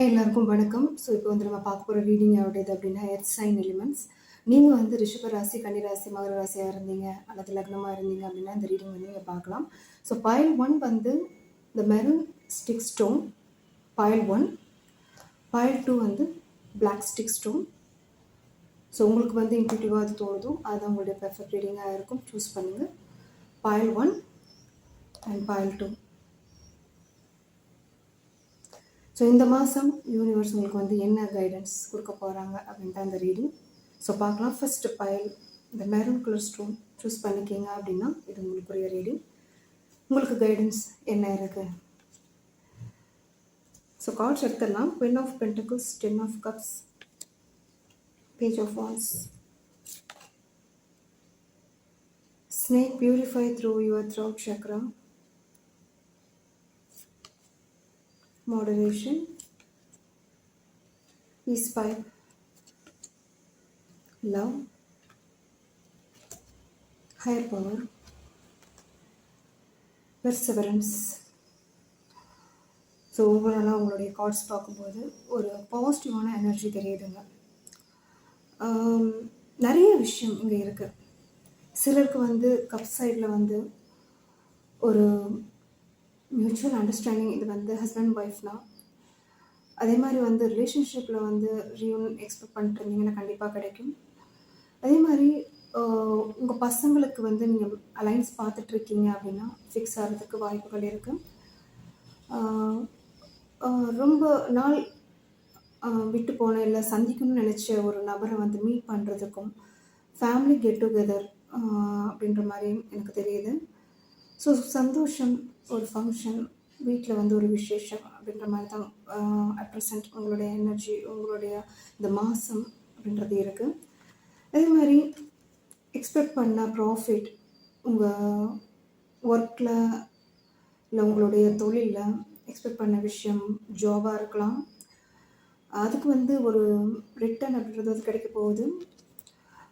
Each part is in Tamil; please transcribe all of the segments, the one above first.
எல்லாருக்கும் வணக்கம். இப்போ நம்ம பார்க்க போற ரீடிங் யாருடையது அப்படின்னா, எர்த் சைன் எலிமெண்ட்ஸ். நீங்க ரிஷப ராசி, கன்னி ராசி, மகர ராசியா இருந்தீங்க அல்லது லக்னமா இருந்தீங்க அப்படின்னா, இந்த ரீடிங் நீங்க பார்க்கலாம். Pile 1 the maroon stick stone, pile 1. Pile 2 black stick stone. உங்களுக்கு இன்ட்யூட்டிவாக அது தோணுதோ அதுதான் உங்களுடைய பெர்ஃபெக்ட் ரீடிங்காக இருக்கும். சூஸ் பண்ணுங்க. File 1 and file 2. இந்த மாதம் யூனிவர்ஸ் உங்களுக்கு என்ன கைடன்ஸ் கொடுக்க போகிறாங்க அப்படின்ட்டு அந்த ரீடிங். பார்க்கலாம். ஃபர்ஸ்ட் பைல் இந்த மெரூன் கலர் ஸ்டோன் சூஸ் பண்ணிக்கிங்க அப்படின்னா இது உங்களுக்குரிய ரீடிங். உங்களுக்கு கைடன்ஸ் என்ன இருக்குது? கார்ட்ஸ் எடுத்துடலாம். Queen of Pentacles, Ten of Cups, Page of Wands. Snake, purify through your throat chakra. Moderation, peace pipe, love, higher power, perseverance. ஓவராலாக உங்களுடைய கார்ட்ஸ் பார்க்கும்போது ஒரு பாசிட்டிவான எனர்ஜி தெரியுதுங்க. நிறைய விஷயம் இங்கே இருக்குது. சிலருக்கு கப் சைடில் ஒரு மியூச்சுவல் அண்டர்ஸ்டாண்டிங், இது ஹஸ்பண்ட் ஒய்ஃப்னா. அதே மாதிரி ரிலேஷன்ஷிப்பில் ரீயூன் எக்ஸ்பெக்ட் பண்ணிட்டு இருந்தீங்கன்னா கண்டிப்பாக கிடைக்கும். அதே மாதிரி உங்கள் பசங்களுக்கு நீங்கள் அலைன்ஸ் பார்த்துட்ருக்கீங்க அப்படின்னா ஃபிக்ஸ் ஆகிறதுக்கு வாய்ப்புகள் இருக்குது. ரொம்ப நாள் விட்டு போன இல்லை சந்திக்கணும்னு நினச்ச ஒரு நபரை மீட் பண்ணுறதுக்கும் ஃபேமிலி கெட் டுகெதர் அப்படின்ற மாதிரியும் எனக்கு தெரியுது. சந்தோஷம், ஒரு ஃபங்க்ஷன், வீட்டில் ஒரு விசேஷம் அப்படின்ற மாதிரி தான் அட் ப்ரெசண்ட் உங்களுடைய எனர்ஜி, உங்களுடைய இந்த மாதம் அப்படின்றது இருக்குது. அதே மாதிரி எக்ஸ்பெக்ட் பண்ண ப்ராஃபிட் உங்கள் ஒர்க்கில் இல்லை உங்களுடைய தொழிலில் எக்ஸ்பெக்ட் பண்ண விஷயம் ஜாபாக இருக்கலாம். அதுக்கு ஒரு ரிட்டர்ன் அப்படின்றது கிடைக்க போகுது.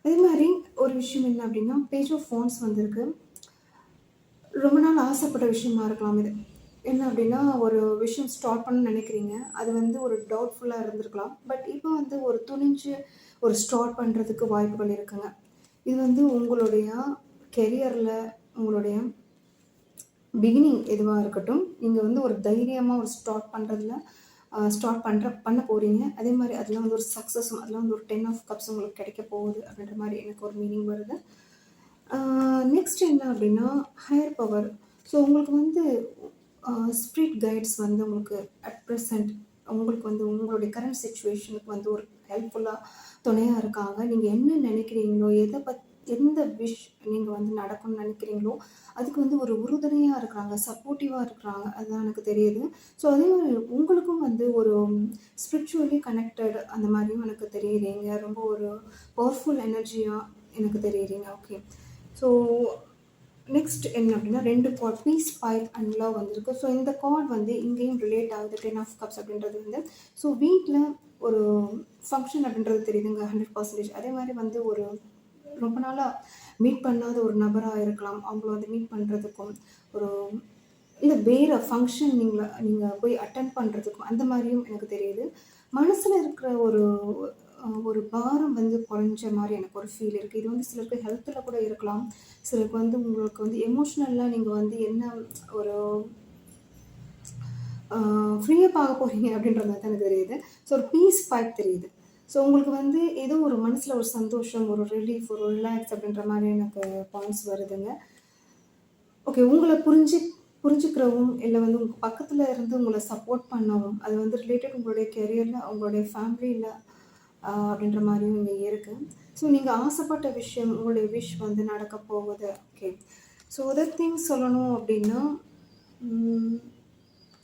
அதே மாதிரி ஒரு விஷயம் என்ன அப்படின்னா, பேஜ் ஆஃப் வாண்ட்ஸ் வந்திருக்கு. ரொம்ப நாள் ஆசைப்பட்ட விஷயமா இருக்கலாம். இது என்ன அப்படின்னா, ஒரு விஷயம் ஸ்டார்ட் பண்ணணும்னு நினைக்கிறீங்க. அது ஒரு டவுட்ஃபுல்லாக இருந்திருக்கலாம். பட் இப்போ ஒரு துணிஞ்சு ஒரு ஸ்டார்ட் பண்ணுறதுக்கு வாய்ப்புகள் இருக்குங்க. இது உங்களுடைய கெரியரில் உங்களுடைய பிகினிங் எதுவாக இருக்கட்டும், நீங்கள் ஒரு தைரியமாக ஒரு ஸ்டார்ட் பண்ணுறதுல பண்ண போகிறீங்க. அதே மாதிரி அதில் ஒரு சக்ஸஸும், அதில் ஒரு 10 of Cups உங்களுக்கு கிடைக்க போகுது அப்படின்ற மாதிரி எனக்கு ஒரு மீனிங் வருது. நெக்ஸ்ட் என்ன அப்படின்னா, ஹையர் பவர். உங்களுக்கு ஸ்பிரிட் கைட்ஸ் உங்களுக்கு அட் ப்ரெசண்ட் உங்களுக்கு உங்களுடைய கரண்ட் சிச்சுவேஷனுக்கு ஒரு ஹெல்ப்ஃபுல்லாக துணையாக இருக்காங்க. நீங்கள் என்ன நினைக்கிறீங்களோ, எந்த விஷ் நீங்கள் நடக்கணும்னு நினைக்கிறீங்களோ அதுக்கு ஒரு உறுதுணையாக இருக்கிறாங்க, சப்போர்ட்டிவாக இருக்கிறாங்க. அதுதான் எனக்கு தெரியுது. அதே மாதிரி உங்களுக்கும் ஒரு ஸ்பிரிச்சுவலி கனெக்டட் அந்த மாதிரியும் எனக்கு தெரியுறீங்க. ரொம்ப ஒரு பவர்ஃபுல் எனர்ஜியாக எனக்கு தெரியுறீங்க. ஓகே. நெக்ஸ்ட் என்ன அப்படின்னா, 2 card, peace pipe and love வந்திருக்கு. இந்த கார்ட் இங்கேயும் ரிலேட் ஆகுது. 10 of Cups அப்படின்றது வீட்டில் ஒரு ஃபங்க்ஷன் அப்படின்றது தெரியுதுங்க 100%. அதே மாதிரி ஒரு ரொம்ப நாளாக மீட் பண்ணாத ஒரு நபராக இருக்கலாம். அவங்கள மீட் பண்ணுறதுக்கும் ஒரு இல்லை வேறு ஃபங்க்ஷன் நீங்கள் போய் அட்டெண்ட் பண்ணுறதுக்கும் அந்த மாதிரியும் எனக்கு தெரியுது. மனசில் இருக்கிற ஒரு பாரம் குறைஞ்ச மாதிரி எனக்கு ஒரு ஃபீல் இருக்குது. இது சிலருக்கு ஹெல்த்தில் கூட இருக்கலாம். சிலருக்கு உங்களுக்கு எமோஷ்னலாக நீங்கள் என்ன ஒரு ஃப்ரீயாக பார்க்க போகிறீங்க அப்படின்றது தான் எனக்கு தெரியுது. ஒரு பீஸ் பைப் தெரியுது. உங்களுக்கு ஏதோ ஒரு மனசில் ஒரு சந்தோஷம், ஒரு ரிலீஃப், ஒரு ரிலாக்ஸ் அப்படின்ற மாதிரி எனக்கு பாயிண்ட்ஸ் வருதுங்க. ஓகே. உங்களை புரிஞ்சுக்கிறவும் இல்லை உங்கள் பக்கத்தில் இருந்து உங்களை சப்போர்ட் பண்ணவும், அது ரிலேட்டட் உங்களுடைய கெரியரில், உங்களுடைய ஃபேமிலியில் அப்படின்ற மாதிரியும் இங்கே இருக்குது. நீங்கள் ஆசைப்பட்ட விஷயம், உங்களுடைய விஷ் நடக்க போகுது. ஓகே. அதர் திங்ஸ் சொல்லணும் அப்படின்னா,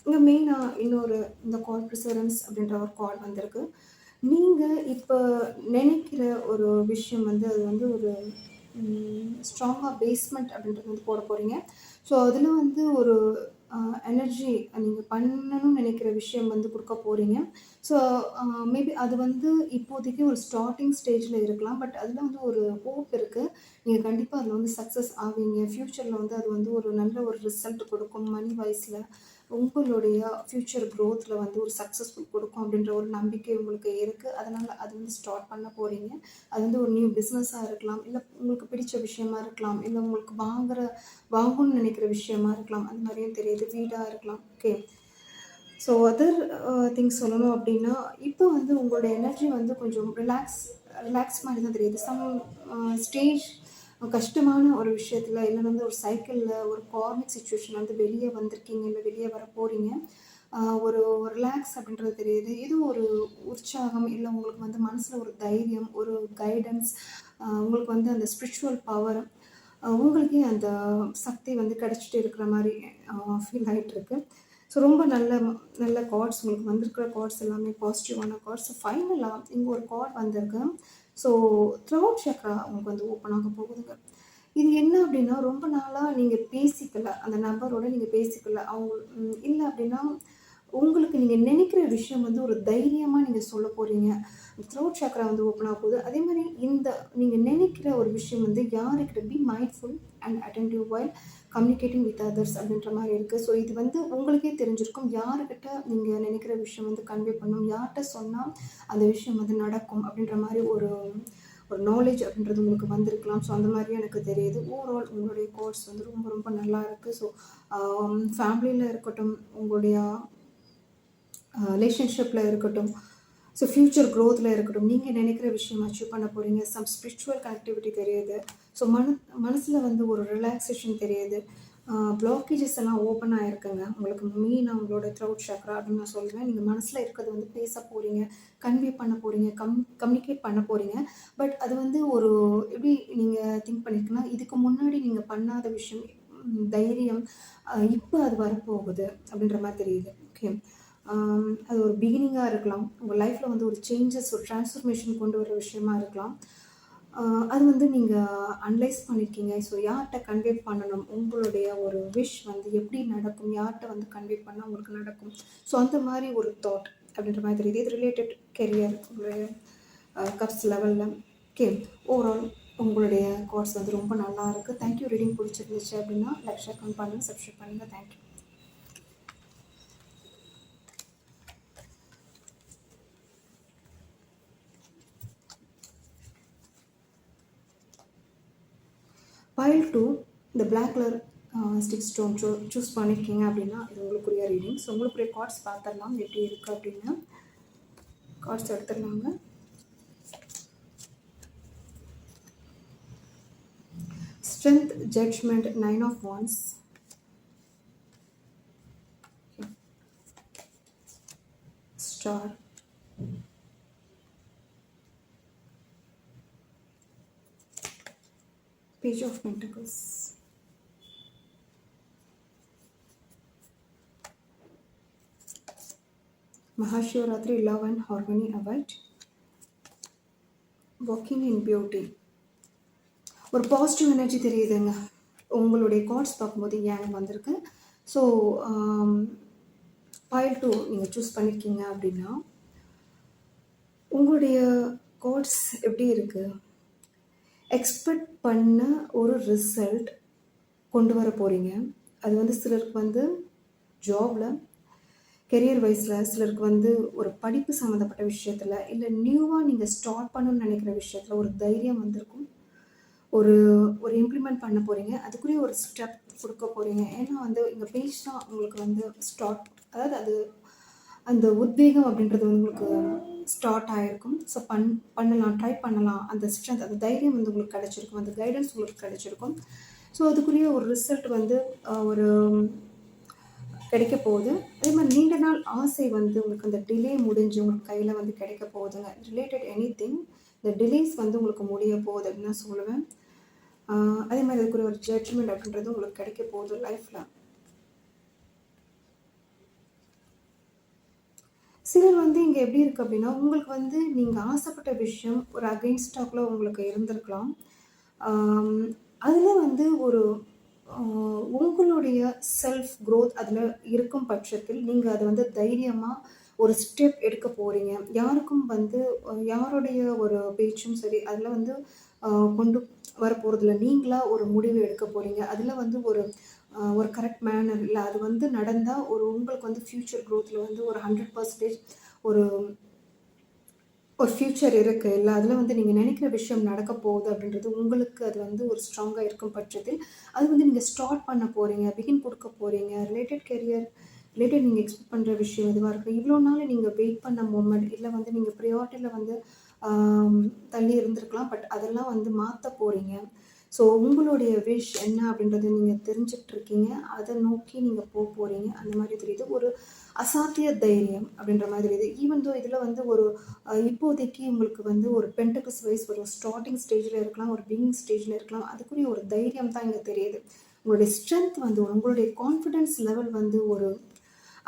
இங்கே மெயினாக இன்னொரு இந்த கால் ப்ரிசரன்ஸ் அப்படின்ற ஒரு கால் வந்திருக்கு. நீங்கள் இப்போ நினைக்கிற ஒரு விஷயம் அது ஒரு ஸ்ட்ராங்காக பேஸ்மெண்ட் அப்படின்றது போட போகிறீங்க. அதில் ஒரு எனர்ஜி நீங்கள் பண்ணணும்னு நினைக்கிற விஷயம் கொடுக்க போகிறீங்க. மேபி அது இப்போதைக்கு ஒரு ஸ்டார்டிங் ஸ்டேஜில் இருக்கலாம். பட் அதில் ஒரு ஹோப் இருக்குது. நீங்கள் கண்டிப்பாக அதில் சக்ஸஸ் ஆவீங்க. ஃப்யூச்சரில் அது ஒரு நல்ல ஒரு ரிசல்ட் கொடுக்கும். மணி வைஸில் உங்களுடைய ஃப்யூச்சர் க்ரோத்தில் வந்து ஒரு சக்ஸஸ்ஃபுல் கொடுக்கும் அப்படின்ற ஒரு நம்பிக்கை உங்களுக்கு இருக்குது. அதனால் அது வந்து ஸ்டார்ட் பண்ண போகிறீங்க. அது வந்து ஒரு நியூ பிஸ்னஸாக இருக்கலாம், இல்லை உங்களுக்கு பிடிச்ச விஷயமா இருக்கலாம், இல்லை உங்களுக்கு வாங்கணும்னு நினைக்கிற விஷயமா இருக்கலாம், அந்த மாதிரியும் தெரியுது. வீடாக இருக்கலாம். ஓகே. ஸோ அதர் திங்ஸ் சொல்லணும் அப்படின்னா, இப்போ வந்து உங்களோட எனர்ஜி வந்து கொஞ்சம் ரிலாக்ஸ் மாதிரி தான் தெரியுது. ஸ்டேஜ் கஷ்டமான ஒரு விஷயத்தில், இல்லை வந்து ஒரு சைக்கிளில் ஒரு கார்மிக் சிச்சுவேஷன் வந்து வெளியே வந்திருக்கீங்க, இல்லை வெளியே வர போகிறீங்க. ஒரு ரிலாக்ஸ் அப்படின்றது தெரியுது. இது ஒரு உற்சாகம், இல்லை உங்களுக்கு வந்து மனசில் ஒரு தைரியம், ஒரு கைடன்ஸ், உங்களுக்கு வந்து அந்த ஸ்பிரிச்சுவல் பவர், உங்களுக்கே அந்த சக்தி வந்து கிடச்சிட்டு இருக்கிற மாதிரி ஃபீல் ஆகிட்டுருக்கு. ஸோ ரொம்ப நல்ல நல்ல கார்ட்ஸ் உங்களுக்கு வந்திருக்கிற கார்ட்ஸ் எல்லாமே பாசிட்டிவான கார்ட்ஸ். ஃபைனலாக இங்கே ஒரு கார்ட் வந்திருக்கு. ஸோ த்ரோட் சக்ரா உங்களுக்கு வந்து ஓப்பன் ஆக போகுதுங்க. இது என்ன அப்படின்னா, ரொம்ப நாளாக நீங்கள் பேசிக்கல, அந்த நபரோட நீங்கள் பேசிக்கல, அவங்க இல்லை அப்படின்னா உங்களுக்கு நீங்கள் நினைக்கிற விஷயம் வந்து ஒரு தைரியமாக நீங்கள் சொல்ல போகிறீங்க. த்ரோட் சக்ரா வந்து ஓப்பன் ஆக போகுது. அதே மாதிரி இந்த நீங்கள் நினைக்கிற ஒரு விஷயம் வந்து யாருக்கிட்ட B mindful and attentive while communicating with others அப்படின்ற மாதிரி இருக்குது. ஸோ இது வந்து உங்களுக்கே தெரிஞ்சிருக்கும், யாருக்கிட்ட நீங்கள் நினைக்கிற விஷயம் வந்து கன்வே பண்ணணும், யார்கிட்ட சொன்னால் அந்த விஷயம் வந்து நடக்கும் அப்படின்ற மாதிரி ஒரு நாலேஜ் அப்படின்றது உங்களுக்கு வந்திருக்கலாம். ஸோ அந்த மாதிரியும் எனக்கு தெரியுது. ஓவரால் உங்களுடைய கோர்ஸ் வந்து ரொம்ப ரொம்ப நல்லா இருக்குது. ஸோ ஃபேமிலியில் இருக்கட்டும், உங்களுடைய ரிலேஷன்ஷிப்பில் இருக்கட்டும், ஸோ ஃப்யூச்சர் க்ரோத்தில் இருக்கட்டும், நீங்கள் நினைக்கிற விஷயம் அச்சீவ் பண்ண போகிறீங்க. சம் ஸ்பிரிச்சுவல் கனெக்டிவிட்டி தெரியுது. ஸோ மனசில் வந்து ஒரு ரிலாக்ஸேஷன் தெரியுது. பிளாக்கேஜஸ் எல்லாம் ஓப்பன் ஆகிருக்குங்க. உங்களுக்கு மெயினாக உங்களோட த்ரோட் சக்ரா அப்படின்னு நான் சொல்லுவேன். நீங்கள் மனசில் இருக்கிறது வந்து பேச போகிறீங்க, கன்வே பண்ண போகிறீங்க, கம்யூனிகேட் பண்ண போகிறீங்க. பட் அது வந்து ஒரு எப்படி நீங்கள் திங்க் பண்ணியிருக்குன்னா, இதுக்கு முன்னாடி நீங்கள் பண்ணாத விஷயம், தைரியம், இப்போ அது வரப்போகுது அப்படின்ற மாதிரி தெரியுது. ஓகே. அது ஒரு பிகினிங்காக இருக்கலாம். உங்கள் லைஃப்பில் வந்து ஒரு சேஞ்சஸ், ஒரு ட்ரான்ஸ்ஃபர்மேஷன் கொண்டு வர விஷயமா இருக்கலாம். அது வந்து நீங்கள் அனலைஸ் பண்ணியிருக்கீங்க. ஸோ யார்கிட்ட கன்வே பண்ணணும், உங்களுடைய ஒரு விஷ் வந்து எப்படி நடக்கும், யார்கிட்ட வந்து கன்வே பண்ணால் உங்களுக்கு நடக்கும். ஸோ அந்த மாதிரி ஒரு தாட் அப்படின்ற மாதிரி தெரியுது. இது ரிலேட்டட் கெரியர், உங்களுடைய கப்ஸ் லெவலில். ஓகே. ஓவரால் உங்களுடைய கோர்ஸ் வந்து ரொம்ப நல்லா இருக்குது. தேங்க்யூ. ரீடிங் பிடிச்சிருந்துச்சு அப்படின்னா லைக், ஷேர், கமெண்ட் பண்ணுங்கள், சப்ஸ்கிரைப் பண்ணுங்கள். தேங்க்யூ. Pile 2, இந்த black colour stick stone choose பண்ணியிருக்கீங்க அப்படின்னா இது உங்களுக்குரிய ரீடிங். ஸோ உங்களுக்குரிய கார்ட்ஸ் பார்த்துடலாம் எப்படி இருக்குது அப்படின்னு. கார்ட்ஸ் எடுத்துடலாங்க. Strength, judgment, 9 of Wands, star, Page of Pentacles, Mahashivratri, Love and Harmony Award, Walking in Beauty. ஒரு பாசிட்டிவ் எனர்ஜி தெரியுதுங்க. உங்களுடைய கார்ட்ஸ் பார்க்கும்போது ஏன் வந்திருக்கு. ஸோ Pile 2 நீங்கள் சூஸ் பண்ணியிருக்கீங்க அப்படின்னா உங்களுடைய கார்ட்ஸ் எப்படி இருக்குது, எக்ஸ்பெக்ட் பண்ண ஒரு ரிசல்ட் கொண்டு வர போகிறீங்க. அது வந்து சிலருக்கு வந்து ஜாபில், கெரியர் வைஸில், சிலருக்கு வந்து ஒரு படிப்பு சம்மந்தப்பட்ட விஷயத்தில், இல்லை நியூவாக நீங்கள் ஸ்டார்ட் பண்ணணும்னு நினைக்கிற விஷயத்தில் ஒரு தைரியம் வந்திருக்கும். ஒரு இம்ப்ளிமெண்ட் பண்ண போகிறீங்க. அதுக்குரிய ஒரு ஸ்டெப் கொடுக்க போகிறீங்க. ஏன்னா வந்து இங்கே பேஜ் தான் உங்களுக்கு வந்து ஸ்டார்ட், அதாவது அது அந்த உத்வேகம் அப்படின்றது வந்து உங்களுக்கு ஸ்டார்ட் ஆகிருக்கும். ஸோ பண்ணலாம், ட்ரை பண்ணலாம். அந்த ஸ்ட்ரென்த், அந்த தைரியம் வந்து உங்களுக்கு கிடச்சிருக்கும், அந்த கைடன்ஸ் உங்களுக்கு கிடச்சிருக்கும். ஸோ அதுக்குரிய ஒரு ரிசல்ட் வந்து ஒரு கிடைக்க போகுது. அதே மாதிரி நீண்ட நாள் ஆசை வந்து உங்களுக்கு அந்த டிலே முடிஞ்சு உங்களுக்கு கையில் வந்து கிடைக்க போகுதுங்க. ரிலேட்டட் எனிதிங், இந்த டிலேஸ் வந்து உங்களுக்கு முடிய போகுது அப்படின்னு நான் சொல்லுவேன். அதே மாதிரி அதுக்குரிய ஒரு ஜட்ஜ்மெண்ட் அப்படின்றது உங்களுக்கு கிடைக்க போகுது லைஃப்பில். சிலர் வந்து இங்கே எப்படி இருக்குது அப்படின்னா, உங்களுக்கு வந்து நீங்கள் ஆசைப்பட்ட விஷயம் ஒரு அகெயின்ஸ்டாக்கில் உங்களுக்கு இருந்திருக்கலாம். அதில் வந்து ஒரு உங்களுடைய செல்ஃப் க்ரோத் அதில் இருக்கும் பட்சத்தில் நீங்கள் அதை வந்து தைரியமாக ஒரு ஸ்டெப் எடுக்க போகிறீங்க. யாருக்கும் வந்து யாருடைய ஒரு பேச்சும் சரி அதில் வந்து கொண்டு வர போகிறதில்ல. நீங்களாக ஒரு முடிவு எடுக்க போகிறீங்க. அதில் வந்து ஒரு ஒரு கரெக்ட் மேனர் இல்லை, அது வந்து நடந்தால் ஒரு உங்களுக்கு வந்து ஃப்யூச்சர் க்ரோத்தில் வந்து ஒரு 100% ஒரு ஒரு ஃப்யூச்சர் இருக்குது இல்லை, அதில் வந்து நீங்கள் நினைக்கிற விஷயம் நடக்க போகுது அப்படின்றது உங்களுக்கு அது வந்து ஒரு ஸ்ட்ராங்காக இருக்கும் பட்சத்தில் அது வந்து நீங்கள் ஸ்டார்ட் பண்ண போகிறீங்க, பிகின் கொடுக்க போகிறீங்க. ரிலேட்டட் கெரியர் ரிலேட்டட் நீங்கள் எக்ஸ்பெக்ட் பண்ணுற விஷயம் எதுவாக இருக்குது, இவ்வளோ நாள் நீங்கள் வெயிட் பண்ண மூமெண்ட் இல்லை வந்து நீங்கள் ப்ரியாரிட்டியில் வந்து தள்ளி இருந்திருக்கலாம், பட் அதெல்லாம் வந்து மாற்ற போகிறீங்க. ஸோ உங்களுடைய விஷ் என்ன அப்படின்றத நீங்கள் தெரிஞ்சுக்கிட்டு இருக்கீங்க, அதை நோக்கி நீங்கள் போகிறீங்க. அந்த மாதிரி தெரியுது. ஒரு அசாத்திய தைரியம் அப்படின்ற மாதிரி தெரியுது. ஈவன் தோ இதில் வந்து ஒரு இப்போதைக்கு உங்களுக்கு வந்து ஒரு பென்டபிள்ஸ் வைஸ் ஒரு ஸ்டார்டிங் ஸ்டேஜில் இருக்கலாம், ஒரு பிகினிங் ஸ்டேஜில் இருக்கலாம். அதுக்குரிய ஒரு தைரியம் தான் இங்கே தெரியுது. உங்களுடைய ஸ்ட்ரென்த் வந்து உங்களுடைய கான்ஃபிடென்ஸ் லெவல் வந்து ஒரு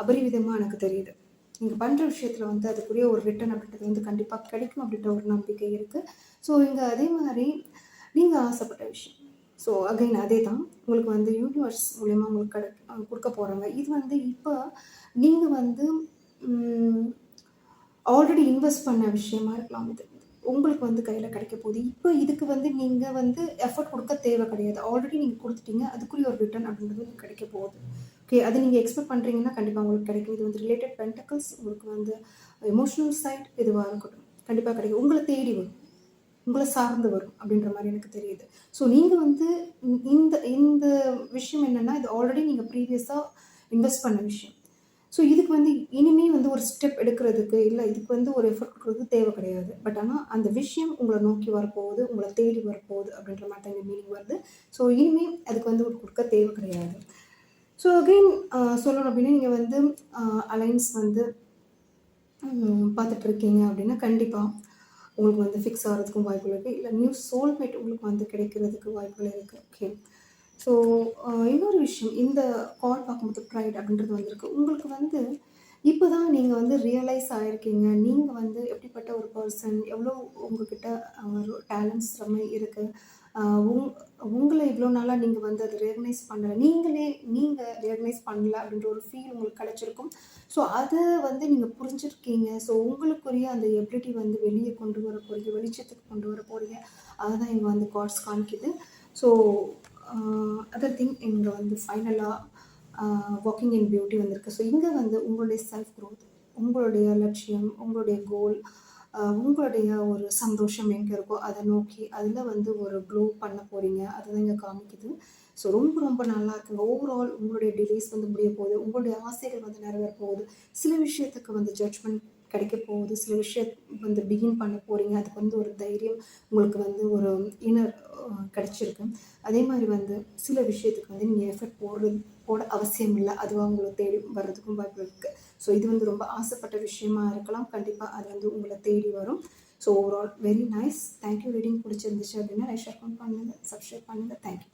அபரிவிதமாக எனக்கு தெரியுது. நீங்கள் பண்ணுற விஷயத்தில் வந்து அதுக்குரிய ஒரு ரிட்டர்ன் அப்படின்றது வந்து கண்டிப்பாக கிடைக்கும் அப்படின்ற ஒரு நம்பிக்கை இருக்குது. ஸோ இங்கே அதே மாதிரி நீங்கள் ஆசைப்பட்ட விஷயம், ஸோ அகைன் அதே தான் உங்களுக்கு வந்து யூனிவர்ஸ் மூலயமா உங்களுக்கு கொடுக்க போகிறாங்க. இது வந்து இப்போ நீங்கள் வந்து ஆல்ரெடி இன்வெஸ்ட் பண்ண விஷயமா இருக்கலாம். இது உங்களுக்கு வந்து கையில் கிடைக்க போகுது. இப்போ இதுக்கு வந்து நீங்கள் வந்து எஃபர்ட் கொடுக்க தேவை கிடையாது. ஆல்ரெடி நீங்கள் கொடுத்துட்டீங்க, அதுக்குரிய ஒரு ரிட்டர்ன் அப்படின்றது கிடைக்க போகுது. ஓகே, அது நீங்கள் எக்ஸ்பெக்ட் பண்ணுறீங்கன்னா கண்டிப்பாக உங்களுக்கு கிடைக்கும். இது வந்து ரிலேட்டட் பென்டக்கிள்ஸ், உங்களுக்கு வந்து எமோஷனல் சைட் எதுவாக இருக்கட்டும் கண்டிப்பாக கிடைக்கும். உங்களை தேடி வரும், உங்களை சார்ந்து வரும் அப்படின்ற மாதிரி எனக்கு தெரியுது. ஸோ நீங்கள் வந்து இந்த இந்த விஷயம் என்னென்னா, இது ஆல்ரெடி நீங்கள் ப்ரீவியஸாக இன்வெஸ்ட் பண்ண விஷயம். ஸோ இதுக்கு வந்து இனிமேல் வந்து ஒரு ஸ்டெப் எடுக்கிறதுக்கு இல்லை, இதுக்கு வந்து ஒரு எஃபர்ட் கொடுக்குறது தேவை கிடையாது. பட் ஆனால் அந்த விஷயம் உங்களை நோக்கி வரப்போகுது, உங்களை தேடி வரப்போகுது அப்படின்ற மாதிரி தான் இந்த மீனிங் வருது. ஸோ இனிமேல் அதுக்கு வந்து ஒரு கொடுக்க தேவை கிடையாது. ஸோ அகெயின் சொல்லணும் அப்படின்னா, நீங்கள் வந்து அலைன்ஸ் வந்து பார்த்துட்ருக்கீங்க அப்படின்னா கண்டிப்பாக உங்களுக்கு வந்து ஃபிக்ஸ் ஆகிறதுக்கும் வாய்ப்புகள் இருக்குது. இல்லை நியூ சோல்மேட் உங்களுக்கு வந்து கிடைக்கிறதுக்கு வாய்ப்புகள் இருக்குது. ஓகே, ஸோ இன்னொரு விஷயம், இந்த கார்ட் பார்க்கும்போது ப்ரைட் அப்படின்றது வந்திருக்கு. உங்களுக்கு வந்து இப்போ தான் நீங்கள் வந்து ரியலைஸ் ஆகிருக்கீங்க, நீங்கள் வந்து எப்படிப்பட்ட ஒரு பர்சன், எவ்வளோ உங்ககிட்ட ஒரு டேலண்ட்ஸ் ரொம்ப இருக்குது. உங்களை இவ்வளோ நாளாக நீங்கள் வந்து அதை ரெகக்னைஸ் பண்ணலை, நீங்கள் ரெகக்னைஸ் பண்ணல அப்படின்ற ஒரு ஃபீல் உங்களுக்கு கிடச்சிருக்கும். ஸோ அதை வந்து நீங்கள் புரிஞ்சுருக்கீங்க. ஸோ உங்களுக்குரிய அந்த எபிலிட்டி வந்து வெளியே கொண்டு வர போகிறீங்க, வெளிச்சத்துக்கு கொண்டு வர போகிறீங்க. அதுதான் இங்கே வந்து கார்ட்ஸ் காமிக்குது. ஸோ அதர் திங் இங்கே வந்து ஃபைனலாக வாக்கிங் இன் பியூட்டி வந்திருக்கு. ஸோ இங்கே வந்து உங்களுடைய செல்ஃப் க்ரோத், உங்களுடைய லட்சியம், உங்களுடைய கோல், உங்களுடைய ஒரு சந்தோஷம் எங்கே இருக்கோ அதை நோக்கி அதில் வந்து ஒரு க்ளோ பண்ண போகிறீங்க. அதுதான் இங்கே காமிக்குது. ஸோ ரொம்ப ரொம்ப நல்லா இருக்குங்க. ஓவரால் உங்களுடைய டிலேஸ் வந்து முடிய போகுது, உங்களுடைய ஆசைகள் வந்து நிறைவேற போகுது. சில விஷயத்துக்கு வந்து ஜட்ஜ்மெண்ட் கிடைக்க போகுது, சில விஷயம் வந்து பிகின் பண்ண போகிறீங்க. அதுக்கு வந்து ஒரு தைரியம் உங்களுக்கு வந்து ஒரு இன்னர் கிடச்சிருக்கு. அதே மாதிரி வந்து சில விஷயத்துக்கு வந்து நீங்கள் எஃபர்ட் போட அவசியம் இல்லை, அதுவாக உங்களை தேடி வர்றதுக்கும் வாய்ப்பு இருக்குது. ஸோ இது வந்து ரொம்ப ஆசைப்பட்ட விஷயமா இருக்கலாம், கண்டிப்பாக அது வந்து உங்களை தேடி வரும். So overall very nice. Thank you. Reading பிடிச்சிருந்துச்சு அப்படின்னா லைக், ஷேர் பண்ணுங்கள், சப்ஸ்கிரைப் பண்ணுங்கள். தேங்க்யூ.